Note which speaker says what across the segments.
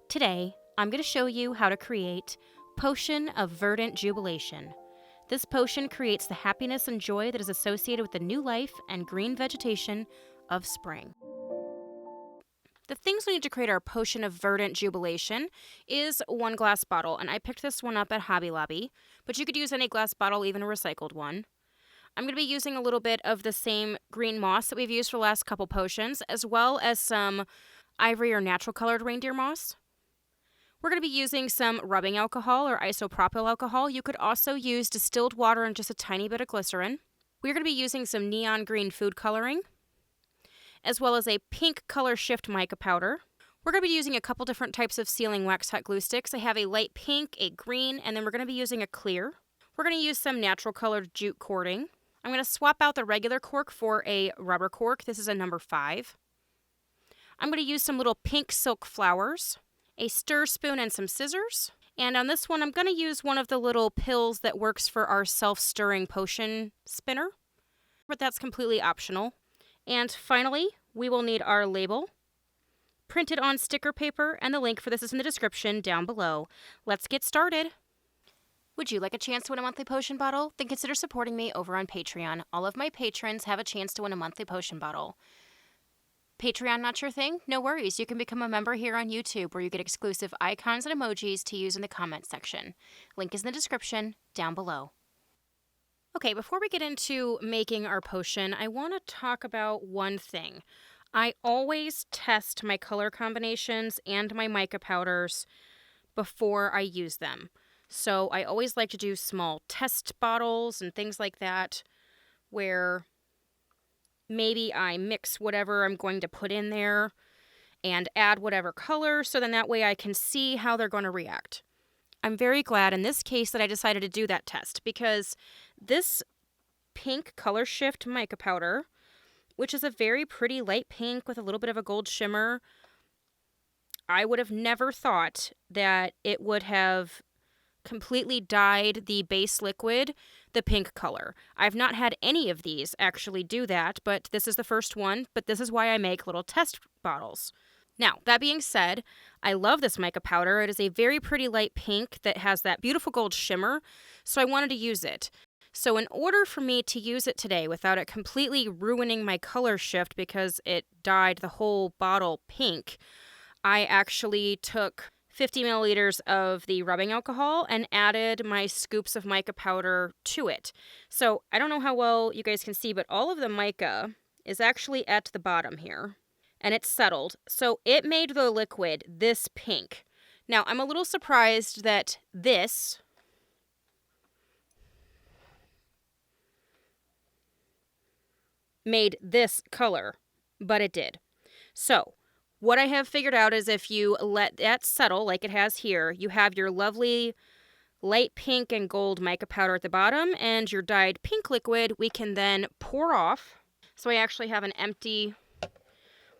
Speaker 1: Today, I'm going to show you how to create Potion of Verdant Jubilation. This potion creates the happiness and joy that is associated with the new life and green vegetation of spring. The things we need to create our Potion of Verdant Jubilation is one glass bottle, and I picked this one up at Hobby Lobby, but you could use any glass bottle, even a recycled one. I'm going to be using a little bit of the same green moss that we've used for the last couple potions, as well as some ivory or natural colored reindeer moss. We're going to be using some rubbing alcohol or isopropyl alcohol. You could also use distilled water and just a tiny bit of glycerin. We're going to be using some neon green food coloring, as well as a pink color shift mica powder. We're going to be using a couple different types of sealing wax hot glue sticks. I have a light pink, a green, and then we're going to be using a clear. We're going to use some natural colored jute cording. I'm going to swap out the regular cork for a rubber cork. This is a number 5. I'm going to use some little pink silk flowers, a stir spoon, and some scissors. And on this one, I'm going to use one of the little pills that works for our self-stirring potion spinner, but that's completely optional. And finally, we will need our label, printed on sticker paper, and the link for this is in the description down below. Let's get started. Would you like a chance to win a monthly potion bottle? Then consider supporting me over on Patreon. All of my patrons have a chance to win a monthly potion bottle. Patreon not your thing? No worries. You can become a member here on YouTube where you get exclusive icons and emojis to use in the comment section. Link is in the description down below. Okay, before we get into making our potion, I want to talk about one thing. I always test my color combinations and my mica powders before I use them. So I always like to do small test bottles and things like that where maybe I mix whatever I'm going to put in there and add whatever color, so then that way I can see how they're going to react. I'm very glad in this case that I decided to do that test, because this pink color shift mica powder, which is a very pretty light pink with a little bit of a gold shimmer, I would have never thought that it would have completely dyed the base liquid the pink color. I've not had any of these actually do that, but this is the first one, but this is why I make little test bottles. Now, that being said, I love this mica powder. It is a very pretty light pink that has that beautiful gold shimmer, so I wanted to use it. So in order for me to use it today without it completely ruining my color shift because it dyed the whole bottle pink, I actually took 50 milliliters of the rubbing alcohol and added my scoops of mica powder to it. So I don't know how well you guys can see, but all of the mica is actually at the bottom here, and it's settled. So it made the liquid this pink. Now, I'm a little surprised that this made this color, but it did. So what I have figured out is if you let that settle like it has here, you have your lovely light pink and gold mica powder at the bottom and your dyed pink liquid we can then pour off. So I actually have an empty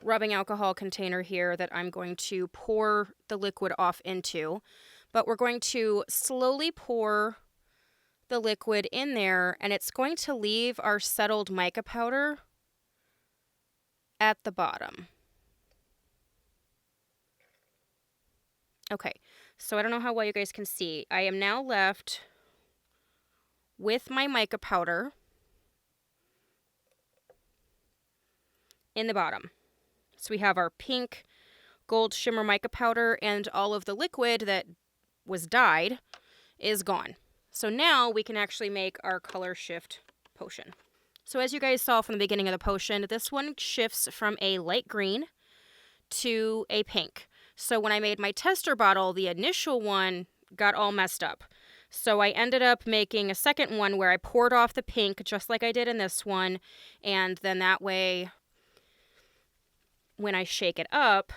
Speaker 1: rubbing alcohol container here that I'm going to pour the liquid off into. But we're going to slowly pour the liquid in there, and it's going to leave our settled mica powder at the bottom. Okay, so I don't know how well you guys can see. I am now left with my mica powder in the bottom. So we have our pink gold shimmer mica powder, and all of the liquid that was dyed is gone. So now we can actually make our color shift potion. So as you guys saw from the beginning of the potion, this one shifts from a light green to a pink. So when I made my tester bottle, the initial one got all messed up. So I ended up making a second one where I poured off the pink just like I did in this one. And then that way, when I shake it up,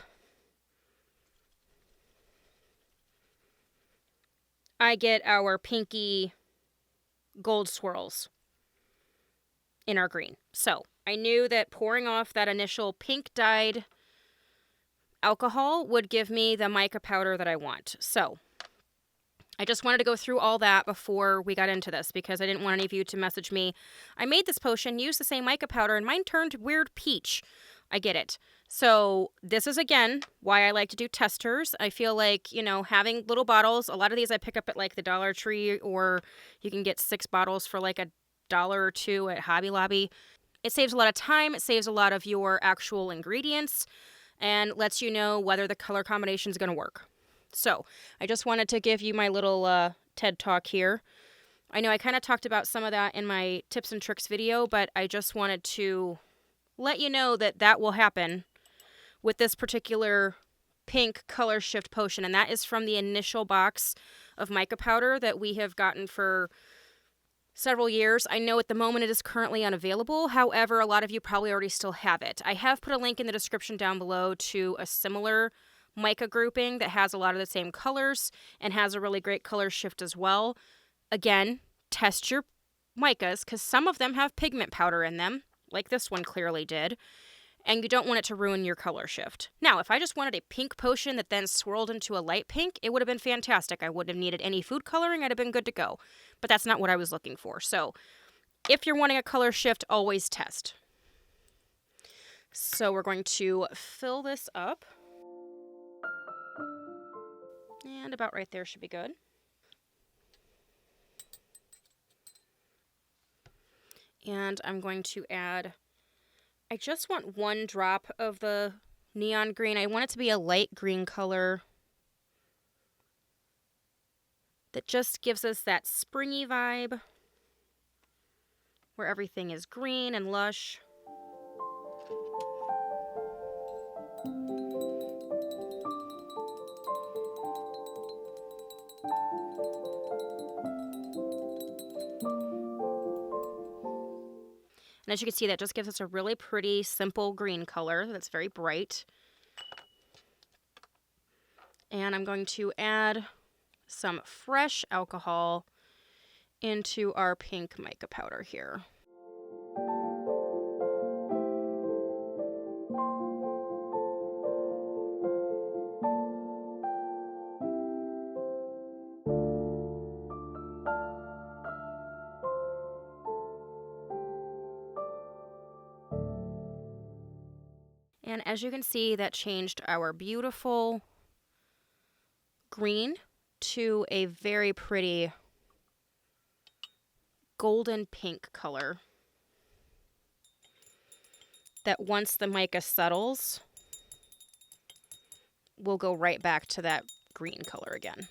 Speaker 1: I get our pinky gold swirls in our green. So I knew that pouring off that initial pink dyed alcohol would give me the mica powder that I want. So I just wanted to go through all that before we got into this because I didn't want any of you to message me. I made this potion, used the same mica powder, and mine turned weird peach. I get it. So this is, again, why I like to do testers. I feel like, having little bottles, a lot of these I pick up at like the Dollar Tree, or you can get 6 bottles for like $1 or $2 at Hobby Lobby. It saves a lot of time. It saves a lot of your actual ingredients and lets you know whether the color combination is going to work. So I just wanted to give you my little TED Talk here. I know I kind of talked about some of that in my tips and tricks video, but I just wanted to let you know that that will happen with this particular pink color shift potion. And that is from the initial box of mica powder that we have gotten for several years. I know at the moment it is currently unavailable. However, a lot of you probably already still have it. I have put a link in the description down below to a similar mica grouping that has a lot of the same colors and has a really great color shift as well. Again, test your micas because some of them have pigment powder in them, like this one clearly did, and you don't want it to ruin your color shift. Now, if I just wanted a pink potion that then swirled into a light pink, it would have been fantastic. I wouldn't have needed any food coloring. I'd have been good to go. But that's not what I was looking for. So if you're wanting a color shift, always test. So we're going to fill this up. And about right there should be good. And I'm going to add, I just want 1 drop of the neon green. I want it to be a light green color that just gives us that springy vibe where everything is green and lush. And as you can see, that just gives us a really pretty, simple green color that's very bright. And I'm going to add some fresh alcohol into our pink mica powder here. And as you can see, that changed our beautiful green to a very pretty golden pink color that once the mica settles, will go right back to that green color again.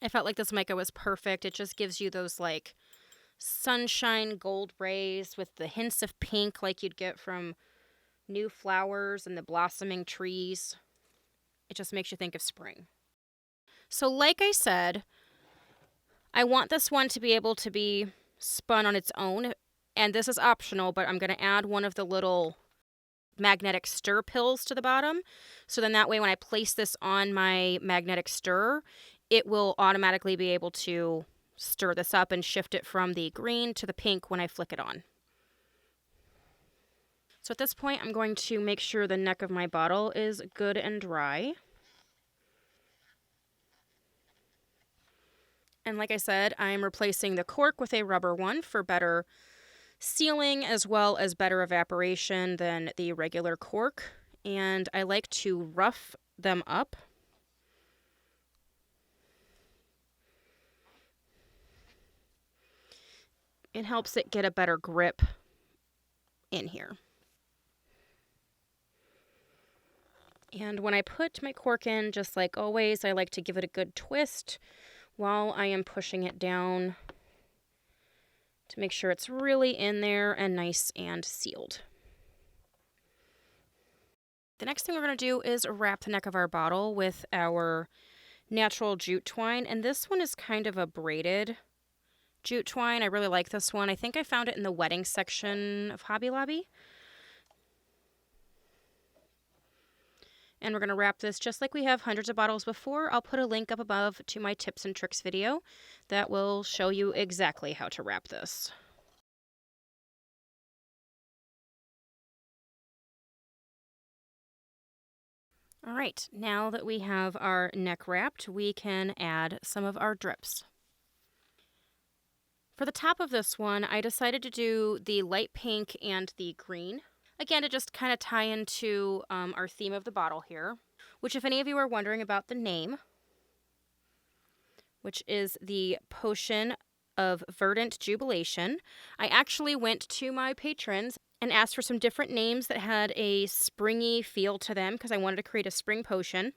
Speaker 1: I felt like this mica was perfect. It just gives you those like sunshine gold rays with the hints of pink like you'd get from new flowers and the blossoming trees. It just makes you think of spring. So like I said, I want this one to be able to be spun on its own, and this is optional, but I'm going to add one of the little magnetic stir pills to the bottom. So then that way when I place this on my magnetic stir, it will automatically be able to stir this up and shift it from the green to the pink when I flick it on. So at this point, I'm going to make sure the neck of my bottle is good and dry. And like I said, I'm replacing the cork with a rubber one for better sealing as well as better evaporation than the regular cork. And I like to rough them up. It helps it get a better grip in here. And when I put my cork in, just like always, I like to give it a good twist while I am pushing it down to make sure it's really in there and nice and sealed. The next thing we're going to do is wrap the neck of our bottle with our natural jute twine. And this one is kind of a braided jute twine. I really like this one. I think I found it in the wedding section of Hobby Lobby. And we're going to wrap this just like we have hundreds of bottles before. I'll put a link up above to my tips and tricks video that will show you exactly how to wrap this. All right, now that we have our neck wrapped, we can add some of our drips. For the top of this one, I decided to do the light pink and the green. Again, to just kind of tie into our theme of the bottle here, which if any of you are wondering about the name, which is the Potion of Verdant Jubilation, I actually went to my patrons and asked for some different names that had a springy feel to them because I wanted to create a spring potion.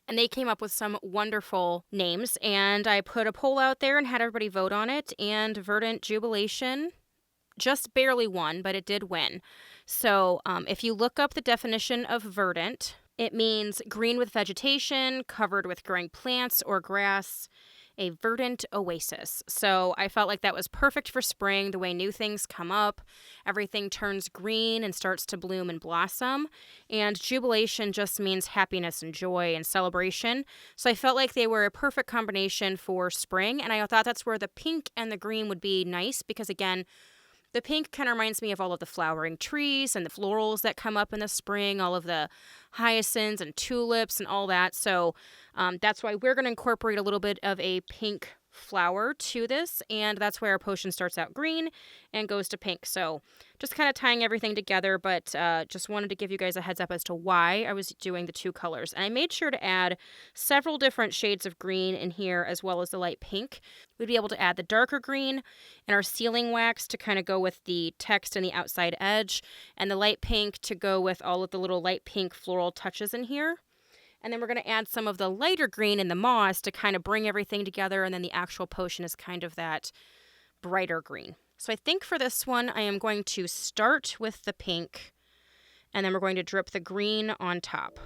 Speaker 1: And they came up with some wonderful names, and I put a poll out there and had everybody vote on it, and Verdant Jubilation just barely won, but it did win. So if you look up the definition of verdant, it means green with vegetation, covered with growing plants or grass, a verdant oasis. So I felt like that was perfect for spring, the way new things come up. Everything turns green and starts to bloom and blossom. And jubilation just means happiness and joy and celebration. So I felt like they were a perfect combination for spring. And I thought that's where the pink and the green would be nice because, again, the pink kind of reminds me of all of the flowering trees and the florals that come up in the spring, all of the hyacinths and tulips and all that. So that's why we're going to incorporate a little bit of a pink flower to this, and that's why our potion starts out green and goes to pink. So just kind of tying everything together, but just wanted to give you guys a heads up as to why I was doing the two colors. And I made sure to add several different shades of green in here as well as the light pink. We'd be able to add the darker green and our sealing wax to kind of go with the text and the outside edge, and the light pink to go with all of the little light pink floral touches in here. And then we're going to add some of the lighter green in the moss to kind of bring everything together. And then the actual potion is kind of that brighter green. So I think for this one, I am going to start with the pink. And then we're going to drip the green on top.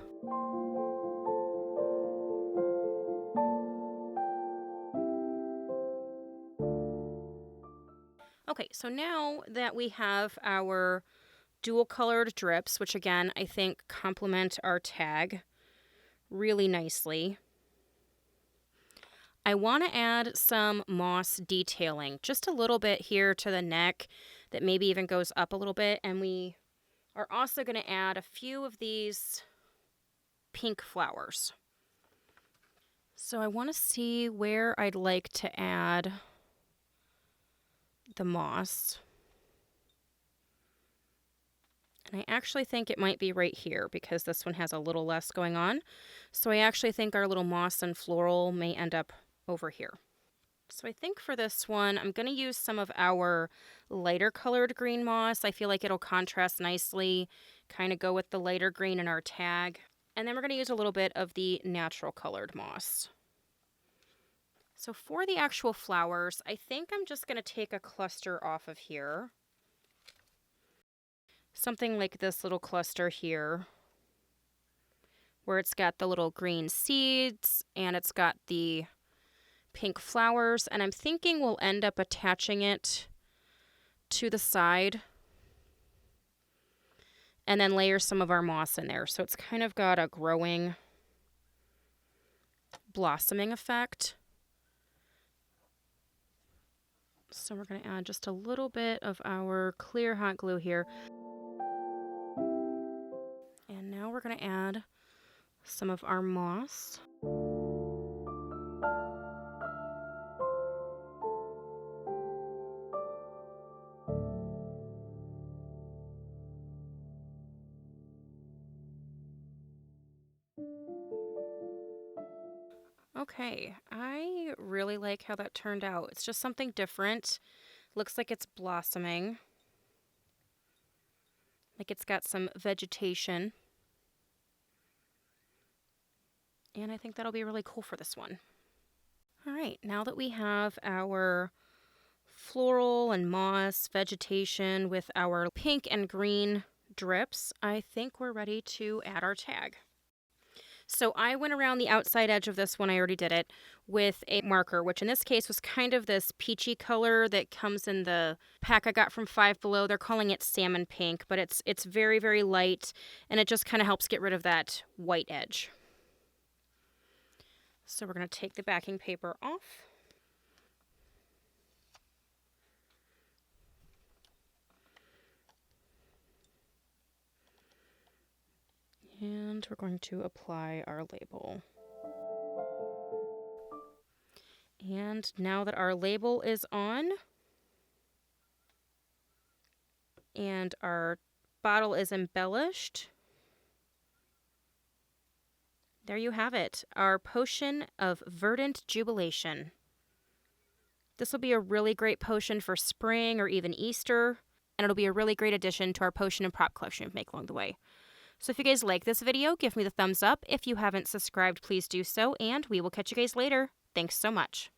Speaker 1: Okay, so now that we have our dual colored drips, which again, I think complement our tag really nicely, I want to add some moss detailing, just a little bit here to the neck that maybe even goes up a little bit. And we are also going to add a few of these pink flowers. So I want to see where I'd like to add the moss. And I actually think it might be right here because this one has a little less going on. So I actually think our little moss and floral may end up over here. So I think for this one, I'm going to use some of our lighter colored green moss. I feel like it'll contrast nicely, kind of go with the lighter green in our tag. And then we're going to use a little bit of the natural colored moss. So for the actual flowers, I think I'm just going to take a cluster off of here. Something like this little cluster here, where it's got the little green seeds and it's got the pink flowers. And I'm thinking we'll end up attaching it to the side and then layer some of our moss in there. So it's kind of got a growing, blossoming effect. So we're going to add just a little bit of our clear hot glue here. And now we're going to add some of our moss. Okay, I really like how that turned out. It's just something different. Looks like it's blossoming. Like it's got some vegetation. And I think that'll be really cool for this one. All right, now that we have our floral and moss vegetation with our pink and green drips, I think we're ready to add our tag. So I went around the outside edge of this one, I already did it, with a marker, which in this case was kind of this peachy color that comes in the pack I got from Five Below. They're calling it salmon pink, but it's very, very light, and it just kind of helps get rid of that white edge. So we're going to take the backing paper off. And we're going to apply our label. And now that our label is on and our bottle is embellished, there you have it, our potion of verdant jubilation. This will be a really great potion for spring or even Easter, and it'll be a really great addition to our potion and prop collection we make along the way. So if you guys like this video, give me the thumbs up. If you haven't subscribed, please do so, and we will catch you guys later. Thanks so much.